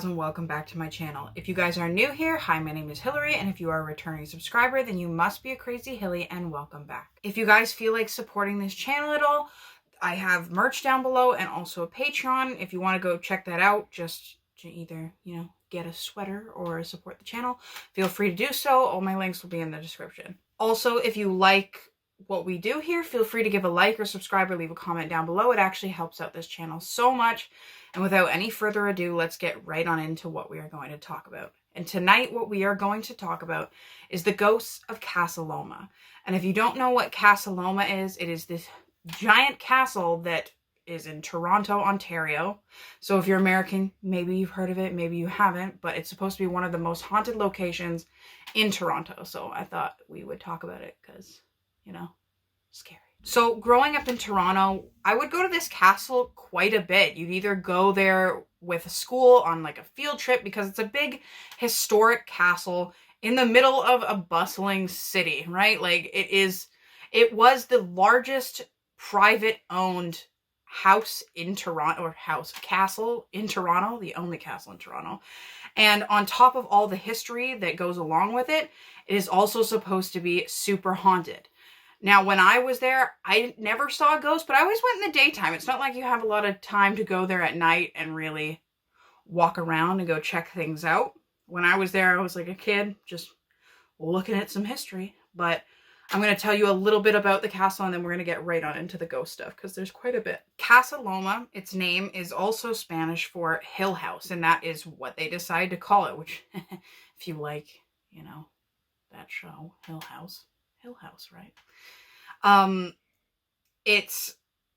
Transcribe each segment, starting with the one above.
gals, and welcome back to my channel. If you guys are new here, hi, my name is Hillary, and if you are a returning subscriber, then you must be a crazy Hilly, and welcome back. If you guys feel like supporting this channel at all, I have merch down below and also a Patreon. If you want to go check that out, just to either, get a sweater or support the channel, feel free to do so. All my links will be in the description. Also, if you like what we do here, feel free to give a like or subscribe or leave a comment down below. It actually helps out this channel so much. And without any further ado, let's get right on into what we are going to talk about. And tonight, what we are going to talk about is the Ghosts of Casa Loma. And if you don't know what Casa Loma is, it is this giant castle that is in Toronto, Ontario. So if you're American, maybe you've heard of it, maybe you haven't, but it's supposed to be one of the most haunted locations in Toronto. So I thought we would talk about it because, scary. So growing up in Toronto, I would go to this castle quite a bit. You'd either go there with a school on like a field trip because it's a big historic castle in the middle of a bustling city, right? Like it was the largest private owned house in Toronto, or castle in Toronto, the only castle in Toronto. And on top of all the history that goes along with it, it is also supposed to be super haunted. Now, when I was there, I never saw a ghost, but I always went in the daytime. It's not like you have a lot of time to go there at night and really walk around and go check things out. When I was there, I was like a kid, just looking at some history. But I'm going to tell you a little bit about the castle, and then we're going to get right on into the ghost stuff, because there's quite a bit. Casa Loma, its name, is also Spanish for Hill House, and that is what they decided to call it, which, if you like, that show, Hill House, right? It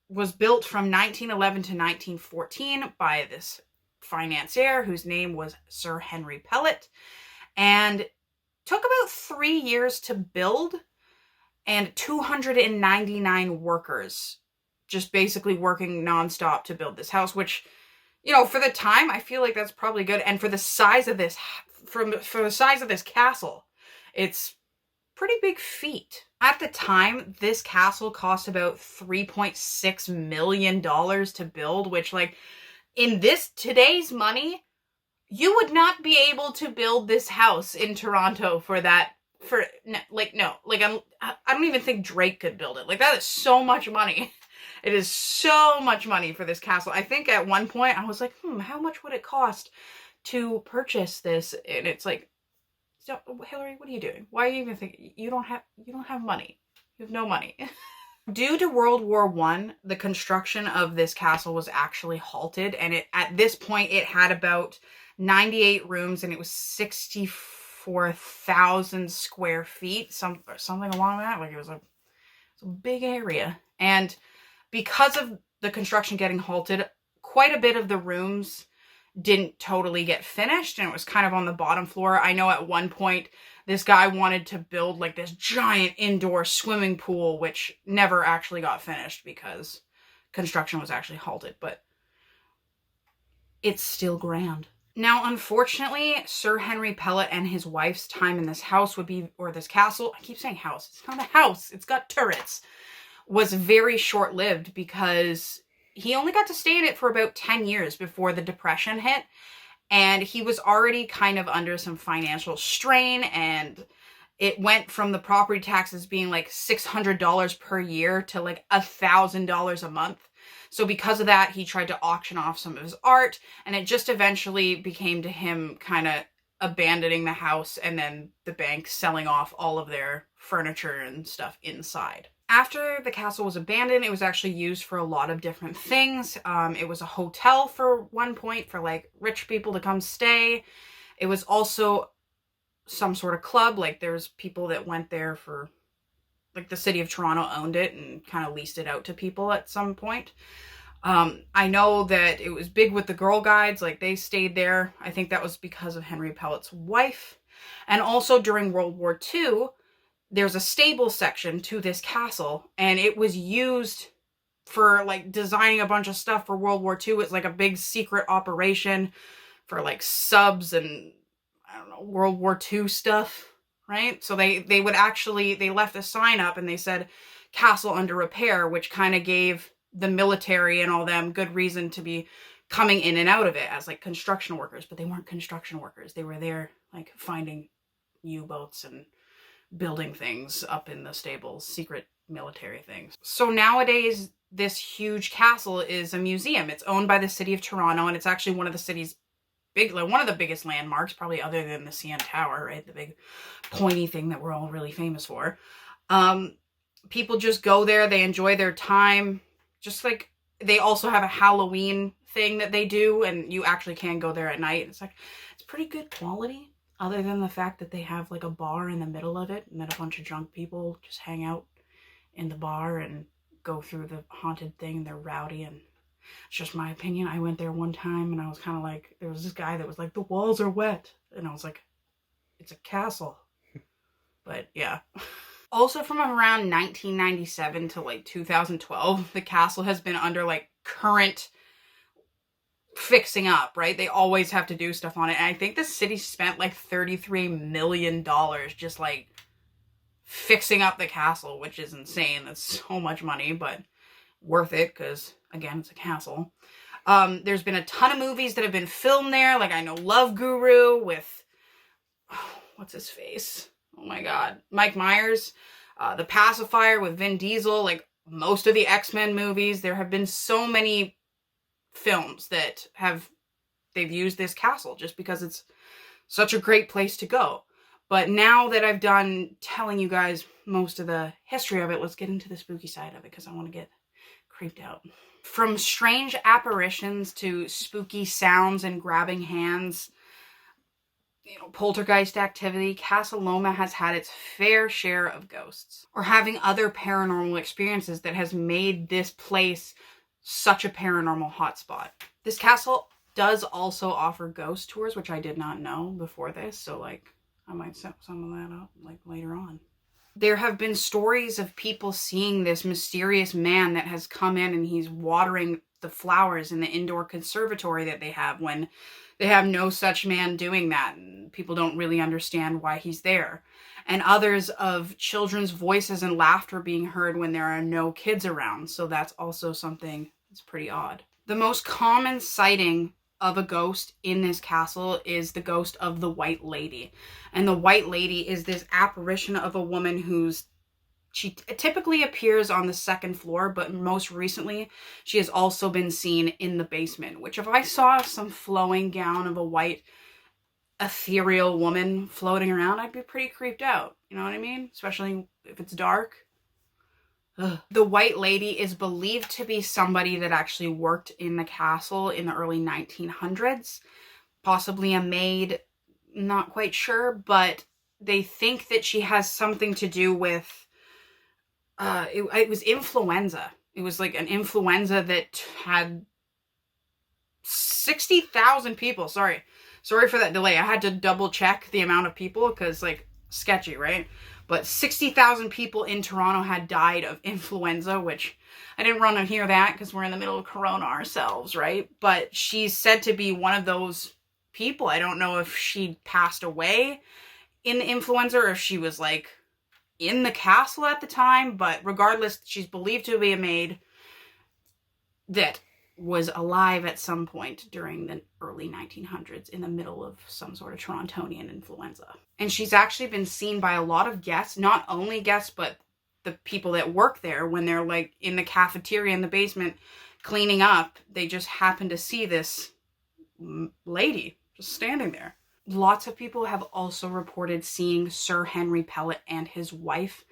was built from 1911 to 1914 by this financier whose name was Sir Henry Pellet, and took about 3 years to build, and 299 workers just basically working nonstop to build this house, which, for the time, I feel like that's probably good. And for the size of this, for the size of this castle, it's pretty big feat. At the time, this castle cost about $3.6 million to build, which, like, in today's money, you would not be able to build this house in Toronto for that. I don't even think Drake could build it. Like, that is so much money. It is so much money for this castle. I think at one point I was like, how much would it cost to purchase this? And it's like, so, Hillary, what are you doing? Why are you even thinking? You don't have money. You have no money. Due to World War I, the construction of this castle was actually halted, and at this point it had about 98 rooms, and it was 64,000 square feet, something along that. Like, it was a big area. And because of the construction getting halted, quite a bit of the rooms didn't totally get finished, and it was kind of on the bottom floor. I know at one point this guy wanted to build like this giant indoor swimming pool, which never actually got finished because construction was actually halted, but it's still grand. Now, unfortunately, Sir Henry Pellet and his wife's time in this house this castle, I keep saying house, it's not a house, it's got turrets, was very short-lived because he only got to stay in it for about 10 years before the Depression hit, and he was already kind of under some financial strain, and it went from the property taxes being like $600 per year to like $1,000 a month. So because of that, he tried to auction off some of his art, and it just eventually became to him kind of abandoning the house, and then the bank selling off all of their furniture and stuff inside. After the castle was abandoned, it was actually used for a lot of different things. It was a hotel for one point for like rich people to come stay. It was also some sort of club. Like, there's people that went there for, like, the city of Toronto owned it and kind of leased it out to people at some point. I know that it was big with the Girl Guides. Like, they stayed there. I think that was because of Henry Pellet's wife. And also during World War II, there's a stable section to this castle, and it was used for like designing a bunch of stuff for World War II. It's like a big secret operation for like subs and, I don't know, World War II stuff, right? So they left a sign up and they said castle under repair, which kind of gave the military and all them good reason to be coming in and out of it as like construction workers, but they weren't construction workers. They were there like finding U-boats and building things up in the stables, secret military things. So nowadays, this huge castle is a museum. It's owned by the city of Toronto, and it's actually one of the city's one of the biggest landmarks, probably other than the CN Tower, right? The big pointy thing that we're all really famous for. People just go there. They enjoy their time. Just like they also have a Halloween thing that they do, and you actually can go there at night. It's like, it's pretty good quality, other than the fact that they have like a bar in the middle of it, and then a bunch of drunk people just hang out in the bar and go through the haunted thing. They're rowdy, and it's just my opinion. I went there one time and I was kind of like, there was this guy that was like, the walls are wet. And I was like, it's a castle. But yeah. Also from around 1997 to like 2012, the castle has been under like current fixing up, right? They always have to do stuff on it. And I think the city spent like $33 million just like fixing up the castle, which is insane. That's so much money, but worth it because, again, it's a castle. There's been a ton of movies that have been filmed there. Like, I know Love Guru with, what's his face? Oh my God. Mike Myers. The Pacifier with Vin Diesel. Like, most of the X-Men movies. There have been so many films that they've used this castle just because it's such a great place to go. But now that I've done telling you guys most of the history of it, let's get into the spooky side of it because I want to get creeped out. From strange apparitions to spooky sounds and grabbing hands, poltergeist activity, Casa Loma has had its fair share of ghosts, or having other paranormal experiences that has made this place such a paranormal hotspot. This castle does also offer ghost tours, which I did not know before this, so like I might set some of that up like later on. There have been stories of people seeing this mysterious man that has come in and he's watering the flowers in the indoor conservatory that they have when they have no such man doing that. And people don't really understand why he's there. And others of children's voices and laughter being heard when there are no kids around. So that's also something that's pretty odd. The most common sighting of a ghost in this castle is the ghost of the White Lady. And the White Lady is this apparition of a woman she typically appears on the second floor, but most recently she has also been seen in the basement, which if I saw some flowing gown of a white ethereal woman floating around, I'd be pretty creeped out. You know what I mean? Especially if it's dark. Ugh. The White Lady is believed to be somebody that actually worked in the castle in the early 1900s. Possibly a maid, not quite sure, but they think that she has something to do with, it was influenza. It was like an influenza that had 60,000 people. Sorry for that delay. I had to double check the amount of people because like sketchy, right? But 60,000 people in Toronto had died of influenza, which I didn't want to hear that because we're in the middle of Corona ourselves, right? But she's said to be one of those people. I don't know if she passed away in the influenza or if she was like in the castle at the time. But regardless, she's believed to be a maid that was alive at some point during the early 1900s in the middle of some sort of Torontonian influenza. And she's actually been seen by a lot of guests, not only guests, but the people that work there when they're like in the cafeteria in the basement cleaning up. They just happen to see this lady just standing there. Lots of people have also reported seeing Sir Henry Pellet and his wife,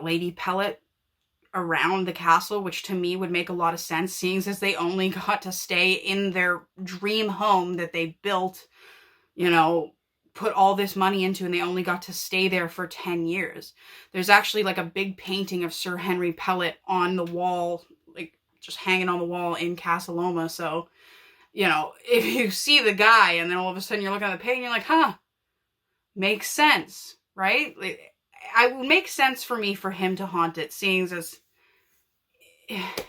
Lady Pellet, around the castle, which to me would make a lot of sense, seeing as they only got to stay in their dream home that they built, put all this money into, and they only got to stay there for 10 years. There's actually like a big painting of Sir Henry Pellet on the wall, like just hanging on the wall in Casa Loma. So, if you see the guy and then all of a sudden you're looking at the painting, you're like, huh, makes sense, right? It would make sense for me for him to haunt it, seeing as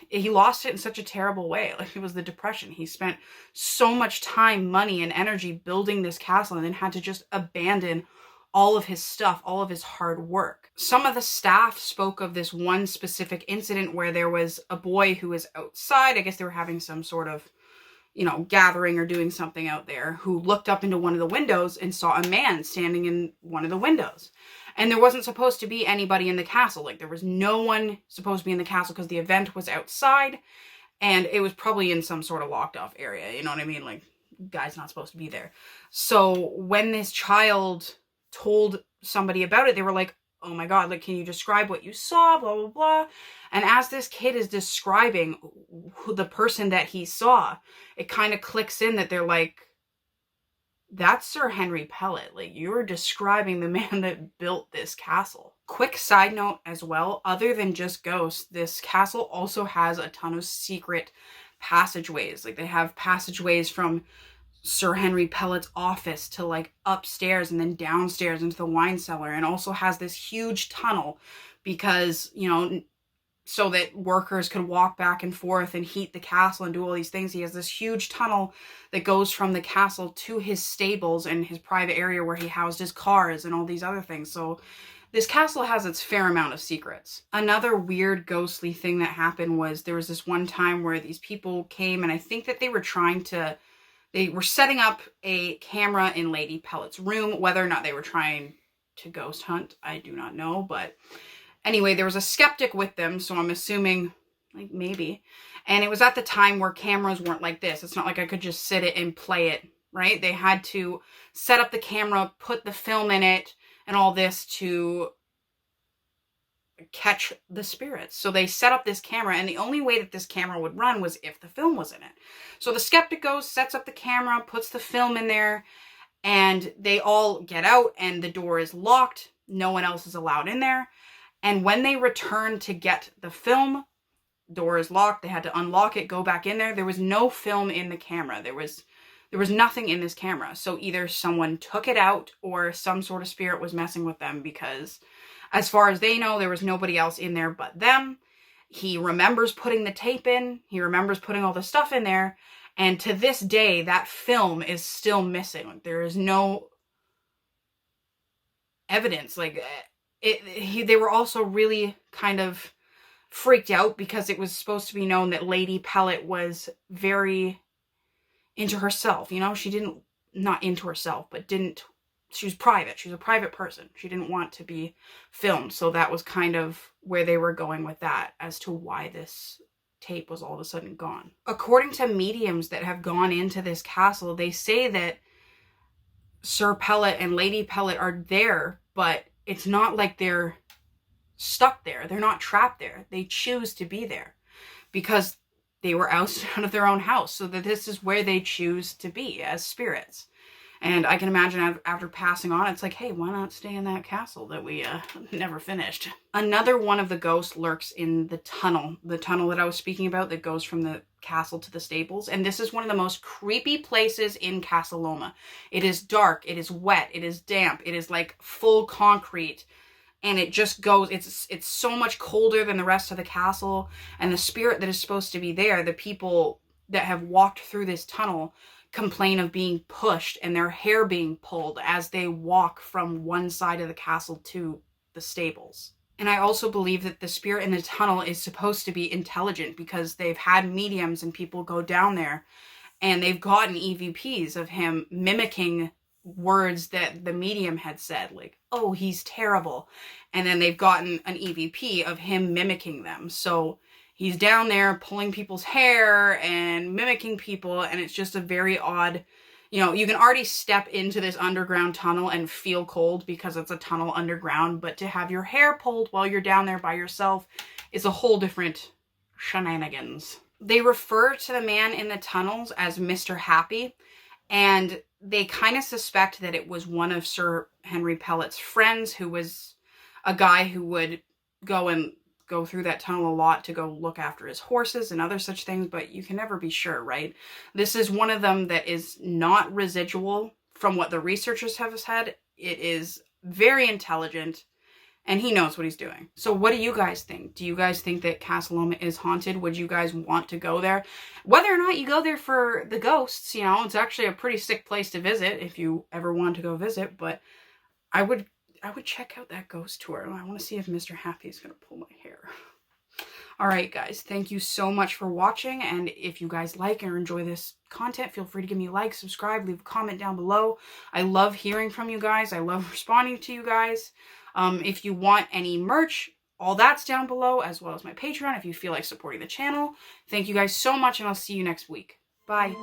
he lost it in such a terrible way. Like, it was the Depression. He spent so much time, money, and energy building this castle and then had to just abandon all of his stuff, all of his hard work. Some of the staff spoke of this one specific incident where there was a boy who was outside. I guess they were having some sort of you know, gathering or doing something out there, who looked up into one of the windows and saw a man standing in one of the windows. And there wasn't supposed to be anybody in the castle. Like, there was no one supposed to be in the castle because the event was outside and it was probably in some sort of locked off area. You know what I mean? Like, guy's not supposed to be there. So when this child told somebody about it, they were like, oh my God, like, can you describe what you saw? Blah, blah, blah. And as this kid is describing the person that he saw, it kind of clicks in that they're like, that's Sir Henry Pellet. Like, you're describing the man that built this castle. Quick side note as well, other than just ghosts, this castle also has a ton of secret passageways. Like, they have passageways from Sir Henry Pellet's office to like upstairs and then downstairs into the wine cellar, and also has this huge tunnel because, you know, so that workers could walk back and forth and heat the castle and do all these things. He has this huge tunnel that goes from the castle to his stables and his private area where he housed his cars and all these other things. So this castle has its fair amount of secrets. Another weird ghostly thing that happened was there was this one time where these people came, and I think that they were setting up a camera in Lady Pellet's room. Whether or not they were trying to ghost hunt, I do not know. But anyway, there was a skeptic with them, so I'm assuming, like, maybe. And it was at the time where cameras weren't like this. It's not like I could just sit it and play it, right? They had to set up the camera, put the film in it, and all this to catch the spirits. So they set up this camera, and the only way that this camera would run was if the film was in it. So the skeptic goes, sets up the camera, puts the film in there, and they all get out, and the door is locked. No one else is allowed in there. And when they return to get the film, door is locked. They had to unlock it, go back in there. There was no film in the camera. There was nothing in this camera. So either someone took it out or some sort of spirit was messing with them, because as far as they know, there was nobody else in there but them. He remembers putting the tape in. He remembers putting all the stuff in there. And to this day, that film is still missing. Like, there is no evidence. Like, they were also really kind of freaked out because it was supposed to be known that Lady Pellet was very into herself. You know, not into herself, but she was private. She was a private person. She didn't want to be filmed. So that was kind of where they were going with that, as to why this tape was all of a sudden gone. According to mediums that have gone into this castle, they say that Sir Pellet and Lady Pellet are there, but it's not like they're stuck there. They're not trapped there. They choose to be there because they were ousted out of their own house. So that this is where they choose to be as spirits. And I can imagine after passing on, it's like, hey, why not stay in that castle that we never finished? Another one of the ghosts lurks in the tunnel that I was speaking about that goes from the castle to the stables. And this is one of the most creepy places in Casa Loma. It is dark, it is wet, it is damp, it is like full concrete. And it just goes, it's so much colder than the rest of the castle. And the spirit that is supposed to be there, the people that have walked through this tunnel, complain of being pushed and their hair being pulled as they walk from one side of the castle to the stables. And I also believe that the spirit in the tunnel is supposed to be intelligent, because they've had mediums and people go down there and they've gotten EVPs of him mimicking words that the medium had said, like, oh, he's terrible. And then they've gotten an EVP of him mimicking them. So he's down there pulling people's hair and mimicking people, and it's just a very odd, you know, you can already step into this underground tunnel and feel cold because it's a tunnel underground, but to have your hair pulled while you're down there by yourself is a whole different shenanigans. They refer to the man in the tunnels as Mr. Happy, and they kind of suspect that it was one of Sir Henry Pellet's friends, who was a guy who would go through that tunnel a lot to go look after his horses and other such things, but you can never be sure, right? This is one of them that is not residual from what the researchers have said. It is very intelligent, and he knows what he's doing. So what do you guys think? Do you guys think that Casa Loma is haunted? Would you guys want to go there? Whether or not you go there for the ghosts, you know, it's actually a pretty sick place to visit if you ever want to go visit, but I would check out that ghost tour. I want to see if Mr. Happy is going to pull my hair. All right, guys, thank you so much for watching. And if you guys like or enjoy this content, feel free to give me a like, subscribe, leave a comment down below. I love hearing from you guys. I love responding to you guys. If you want any merch, all that's down below, as well as my Patreon if you feel like supporting the channel. Thank you guys so much, and I'll see you next week. Bye.